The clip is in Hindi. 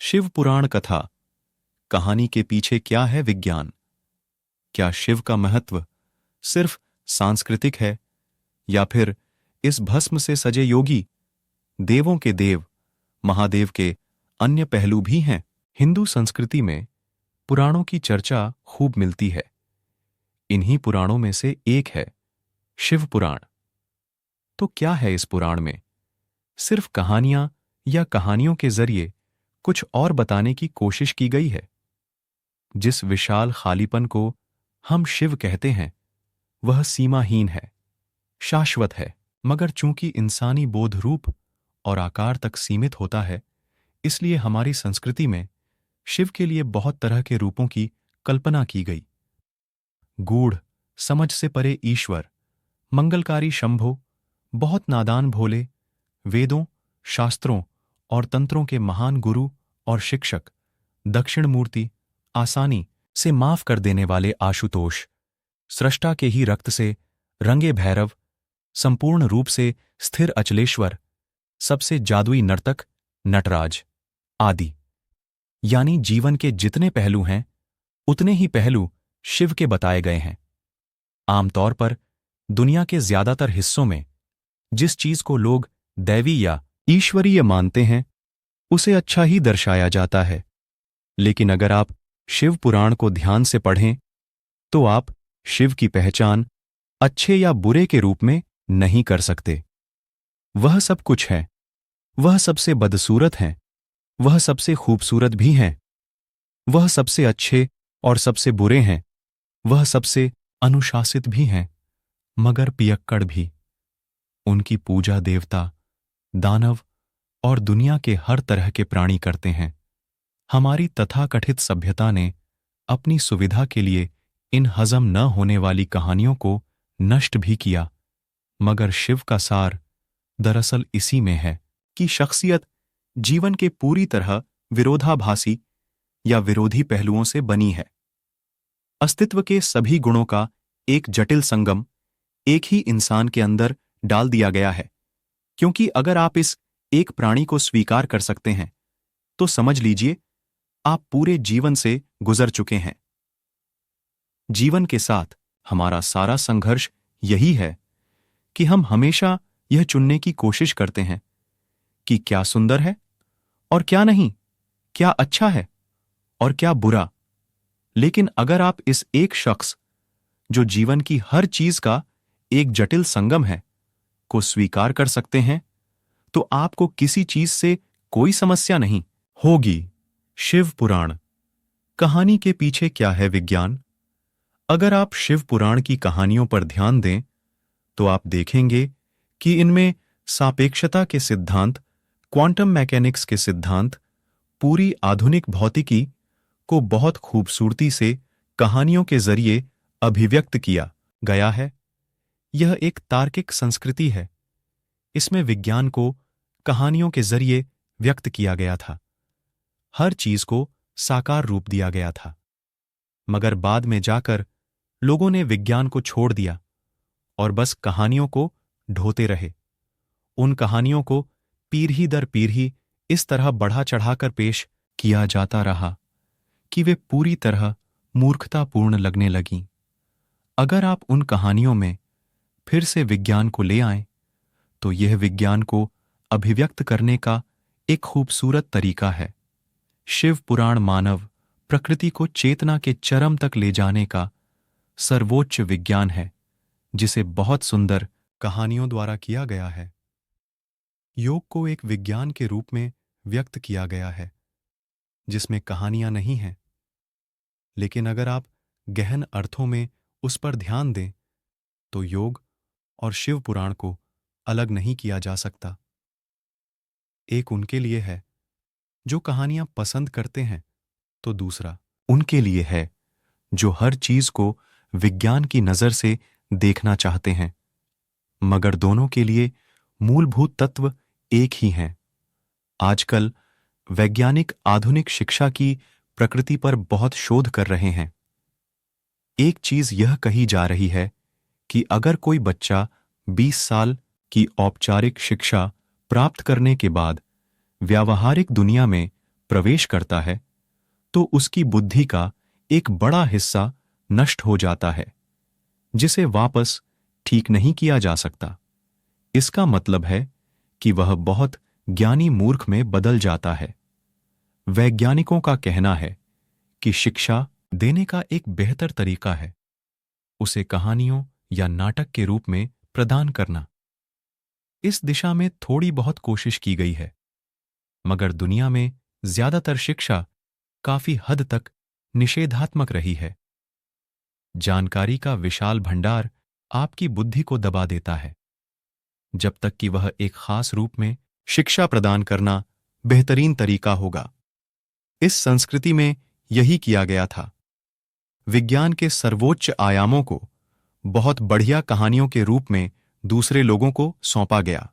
शिव पुराण कथा। कहानी के पीछे क्या है विज्ञान? क्या शिव का महत्व सिर्फ सांस्कृतिक है, या फिर इस भस्म से सजे योगी, देवों के देव, महादेव के अन्य पहलू भी हैं? हिंदू संस्कृति में पुराणों की चर्चा खूब मिलती है। इन्हीं पुराणों में से एक है शिव पुराण। तो क्या है इस पुराण में? सिर्फ कहानियां या कहानियों के जरिए कुछ और बताने की कोशिश की गई है? जिस विशाल खालीपन को हम शिव कहते हैं, वह सीमाहीन है, शाश्वत है, मगर चूंकि इंसानी बोध रूप और आकार तक सीमित होता है, इसलिए हमारी संस्कृति में शिव के लिए बहुत तरह के रूपों की कल्पना की गई। गूढ़, समझ से परे ईश्वर, मंगलकारी शंभो, बहुत नादान भोले, वेदों, शास्त्रों और तंत्रों के महान गुरु और शिक्षक, दक्षिण मूर्ति, आसानी से माफ कर देने वाले आशुतोष, सृष्टा के ही रक्त से रंगे भैरव, संपूर्ण रूप से स्थिर अचलेश्वर, सबसे जादुई नर्तक नटराज आदि। यानी जीवन के जितने पहलू हैं, उतने ही पहलू शिव के बताए गए हैं। आमतौर पर दुनिया के ज्यादातर हिस्सों में जिस चीज को लोग दैवी या ईश्वरीय मानते हैं, उसे अच्छा ही दर्शाया जाता है। लेकिन अगर आप शिव पुराण को ध्यान से पढ़ें, तो आप शिव की पहचान अच्छे या बुरे के रूप में नहीं कर सकते। वह सब कुछ है, वह सबसे बदसूरत हैं, वह सबसे खूबसूरत भी हैं, वह सबसे अच्छे और सबसे बुरे हैं, वह सबसे अनुशासित भी हैं, मगर पियक्कड़ भी। उनकी पूजा देवता, दानव और दुनिया के हर तरह के प्राणी करते हैं। हमारी तथाकथित सभ्यता ने अपनी सुविधा के लिए इन हजम न होने वाली कहानियों को नष्ट भी किया, मगर शिव का सार दरअसल इसी में है कि शख्सियत जीवन के पूरी तरह विरोधाभासी या विरोधी पहलुओं से बनी है। अस्तित्व के सभी गुणों का एक जटिल संगम एक ही इंसान के अंदर डाल दिया गया है। क्योंकि अगर आप इस एक प्राणी को स्वीकार कर सकते हैं, तो समझ लीजिए आप पूरे जीवन से गुजर चुके हैं। जीवन के साथ हमारा सारा संघर्ष यही है कि हम हमेशा यह चुनने की कोशिश करते हैं कि क्या सुंदर है और क्या नहीं, क्या अच्छा है और क्या बुरा। लेकिन अगर आप इस एक शख्स, जो जीवन की हर चीज का एक जटिल संगम है, को स्वीकार कर सकते हैं, तो आपको किसी चीज से कोई समस्या नहीं होगी। शिव पुराण। कहानी के पीछे क्या है विज्ञान? अगर आप शिव पुराण की कहानियों पर ध्यान दें, तो आप देखेंगे कि इनमें सापेक्षता के सिद्धांत, क्वांटम मैकेनिक्स के सिद्धांत, पूरी आधुनिक भौतिकी को बहुत खूबसूरती से कहानियों के जरिए अभिव्यक्त किया गया है। यह एक तार्किक संस्कृति है। इसमें विज्ञान को कहानियों के जरिए व्यक्त किया गया था। हर चीज को साकार रूप दिया गया था। मगर बाद में जाकर लोगों ने विज्ञान को छोड़ दिया और बस कहानियों को ढोते रहे। उन कहानियों को पीढ़ी दर पीढ़ी इस तरह बढ़ा चढ़ाकर पेश किया जाता रहा कि वे पूरी तरह मूर्खतापूर्ण लगने लगीं। अगर आप उन कहानियों में फिर से विज्ञान को ले आएं, तो यह विज्ञान को अभिव्यक्त करने का एक खूबसूरत तरीका है। शिव पुराण मानव प्रकृति को चेतना के चरम तक ले जाने का सर्वोच्च विज्ञान है, जिसे बहुत सुंदर कहानियों द्वारा किया गया है। योग को एक विज्ञान के रूप में व्यक्त किया गया है, जिसमें कहानियां नहीं हैं। लेकिन अगर आप गहन अर्थों में उस पर ध्यान दें, तो योग और शिव पुराण को अलग नहीं किया जा सकता। एक उनके लिए है जो कहानियां पसंद करते हैं, तो दूसरा उनके लिए है जो हर चीज को विज्ञान की नजर से देखना चाहते हैं। मगर दोनों के लिए मूलभूत तत्व एक ही हैं। आजकल वैज्ञानिक आधुनिक शिक्षा की प्रकृति पर बहुत शोध कर रहे हैं। एक चीज यह कही जा रही है कि अगर कोई बच्चा 20 साल की औपचारिक शिक्षा प्राप्त करने के बाद व्यावहारिक दुनिया में प्रवेश करता है तो उसकी बुद्धि का एक बड़ा हिस्सा नष्ट हो जाता है, जिसे वापस ठीक नहीं किया जा सकता। इसका मतलब है कि वह बहुत ज्ञानी मूर्ख में बदल जाता है। वैज्ञानिकों का कहना है कि शिक्षा देने का एक बेहतर तरीका है उसे कहानियों या नाटक के रूप में प्रदान करना। इस दिशा में थोड़ी बहुत कोशिश की गई है, मगर दुनिया में ज्यादातर शिक्षा काफी हद तक निषेधात्मक रही है। जानकारी का विशाल भंडार आपकी बुद्धि को दबा देता है, जब तक कि वह एक खास रूप में शिक्षा प्रदान करना बेहतरीन तरीका होगा। इस संस्कृति में यही किया गया था। विज्ञान के सर्वोच्च आयामों को बहुत बढ़िया कहानियों के रूप में दूसरे लोगों को सौंपा गया।